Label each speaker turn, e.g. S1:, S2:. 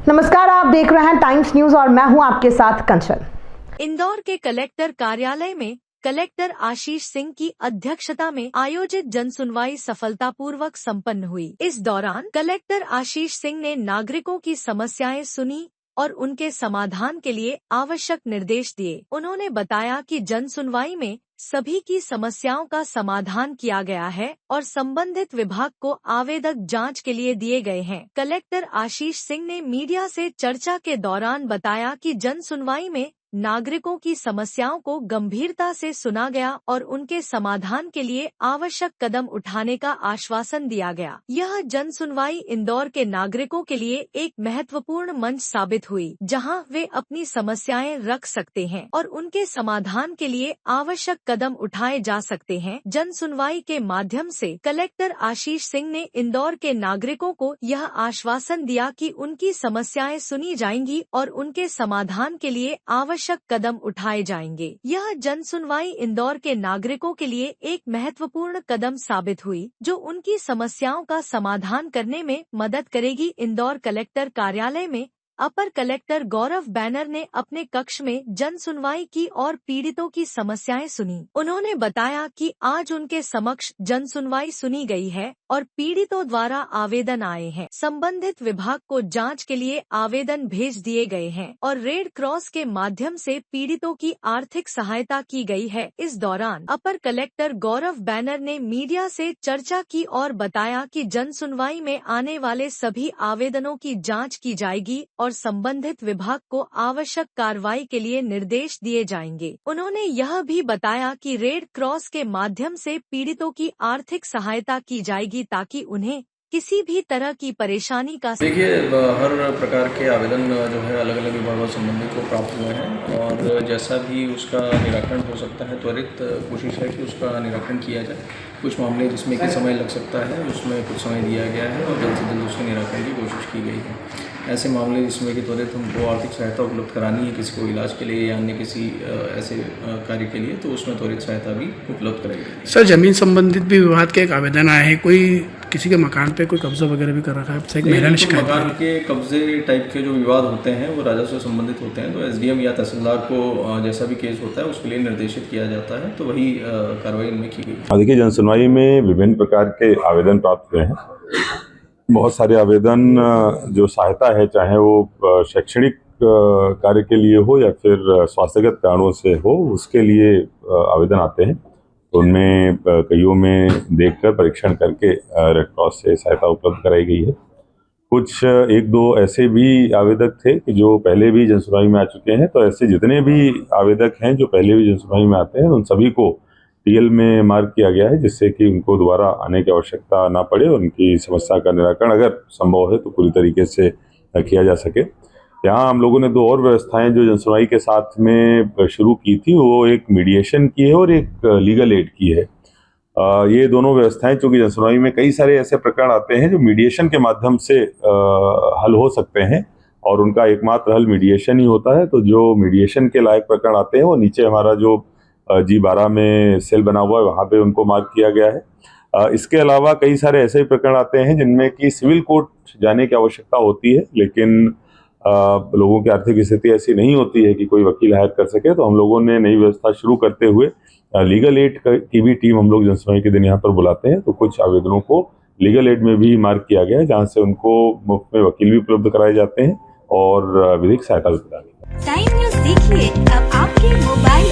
S1: नमस्कार, आप देख रहे हैं टाइम्स न्यूज और मैं हूं आपके साथ कंचन।
S2: इंदौर के कलेक्टर कार्यालय में कलेक्टर आशीष सिंह की अध्यक्षता में आयोजित जनसुनवाई सफलतापूर्वक संपन्न हुई। इस दौरान कलेक्टर आशीष सिंह ने नागरिकों की समस्याएं सुनी और उनके समाधान के लिए आवश्यक निर्देश दिए। उन्होंने बताया कि जनसुनवाई में सभी की समस्याओं का समाधान किया गया है और संबंधित विभाग को आवेदक जांच के लिए दिए गए हैं। कलेक्टर आशीष सिंह ने मीडिया से चर्चा के दौरान बताया कि जनसुनवाई में नागरिकों की समस्याओं को गंभीरता से सुना गया और उनके समाधान के लिए आवश्यक कदम उठाने का आश्वासन दिया गया। यह जनसुनवाई इंदौर के नागरिकों के लिए एक महत्वपूर्ण मंच साबित हुई, जहां वे अपनी समस्याएं रख सकते हैं और उनके समाधान के लिए आवश्यक कदम उठाए जा सकते हैं। जनसुनवाई के माध्यम से कलेक्टर आशीष सिंह ने इंदौर के नागरिकों को यह आश्वासन दिया कि उनकी समस्याएं सुनी जाएंगी और उनके समाधान के लिए आवश्यक कदम उठाए जाएंगे। यह जनसुनवाई इंदौर के नागरिकों के लिए एक महत्वपूर्ण कदम साबित हुई, जो उनकी समस्याओं का समाधान करने में मदद करेगी। इंदौर कलेक्टर कार्यालय में अपर कलेक्टर गौरव बैनर ने अपने कक्ष में जनसुनवाई की और पीड़ितों की समस्याएं सुनी। उन्होंने बताया कि आज उनके समक्ष जनसुनवाई सुनी गई है और पीड़ितों द्वारा आवेदन आए हैं। संबंधित विभाग को जांच के लिए आवेदन भेज दिए गए हैं और रेड क्रॉस के माध्यम से पीड़ितों की आर्थिक सहायता की गई है। इस दौरान अपर कलेक्टर गौरव बैनर ने मीडिया से चर्चा की और बताया कि जनसुनवाई में आने वाले सभी आवेदनों की जाँच की जाएगी और संबंधित विभाग को आवश्यक कार्रवाई के लिए निर्देश दिए जाएंगे। उन्होंने यह भी बताया कि रेड क्रॉस के माध्यम से पीड़ितों की आर्थिक सहायता की जाएगी ताकि उन्हें किसी भी तरह की परेशानी का
S3: देखिए, हर प्रकार के आवेदन जो है अलग अलग विभागों संबंधित को प्राप्त हुए हैं और जैसा भी उसका निराकरण हो सकता है त्वरित कोशिश है कि उसका निराकरण किया जाए। कुछ मामले जिसमें कि समय लग सकता है उसमें कुछ समय दिया गया है और जल्द से जल्द उसके निराकरण की कोशिश की गई है। ऐसे मामले जिसमें कि त्वरित हमको आर्थिक सहायता उपलब्ध करानी है किसी को इलाज के लिए या अन्य किसी ऐसे कार्य के लिए, तो उसमें त्वरित सहायता भी उपलब्ध कराई जाएगी।
S4: सर, जमीन संबंधित भी विवाद के एक आवेदन आए हैं, कोई किसी के मकान पे कोई कब्जा वगैरह भी कर रखा है? एक महिला ने शिकायत
S3: मकान के कब्जे टाइप के जो विवाद होते हैं वो राजस्व से संबंधित होते हैं, तो एसडीएम या तहसीलदार को जैसा भी केस होता है उसके लिए निर्देशित किया जाता है, तो वही कार्रवाई इनमें की गई।
S5: देखिए, जनसुनवाई में विभिन्न प्रकार के आवेदन प्राप्त हुए हैं। बहुत सारे आवेदन जो सहायता है, चाहे वो शैक्षणिक कार्य के लिए हो या फिर स्वास्थ्यगत कारणों से हो, उसके लिए आवेदन आते हैं। तो उनमें कईयों में देखकर परीक्षण करके रेड क्रॉस से सहायता उपलब्ध कराई गई है। कुछ एक दो ऐसे भी आवेदक थे कि जो पहले भी जनसुनवाई में आ चुके हैं, तो ऐसे जितने भी आवेदक हैं जो पहले भी जनसुनवाई में आते हैं उन सभी को टीएल में मार्क किया गया है, जिससे कि उनको दोबारा आने की आवश्यकता ना पड़े और उनकी समस्या का निराकरण अगर संभव है तो पूरी तरीके से किया जा सके। यहाँ हम लोगों ने दो और व्यवस्थाएं जो जनसुनवाई के साथ में शुरू की थी, वो एक मीडिएशन की है और एक लीगल एड की है। ये दोनों व्यवस्थाएं, चूँकि जनसुनवाई में कई सारे ऐसे प्रकरण आते हैं जो मीडिएशन के माध्यम से हल हो सकते हैं और उनका एकमात्र हल मीडिएशन ही होता है, तो जो मीडिएशन के लायक प्रकरण आते हैं वो नीचे हमारा जो G12 में सेल बना हुआ है वहाँ पे उनको मार्क किया गया है। इसके अलावा कई सारे ऐसे ही प्रकरण आते हैं जिनमें कि सिविल कोर्ट जाने की आवश्यकता होती है, लेकिन लोगों की आर्थिक स्थिति ऐसी नहीं होती है कि कोई वकील हायर कर सके, तो हम लोगों ने नई व्यवस्था शुरू करते हुए लीगल एड की भी टीम हम लोग जनसुनवाई के दिन यहाँ पर बुलाते हैं। तो कुछ आवेदनों को लीगल एड में भी मार्क किया गया है, जहाँ से उनको मुफ्त में वकील भी उपलब्ध कराए जाते हैं और विधिक सहायता भी प्रदान की जाती है।
S6: टाइम न्यूज़ देखिए अब आपके मोबाइल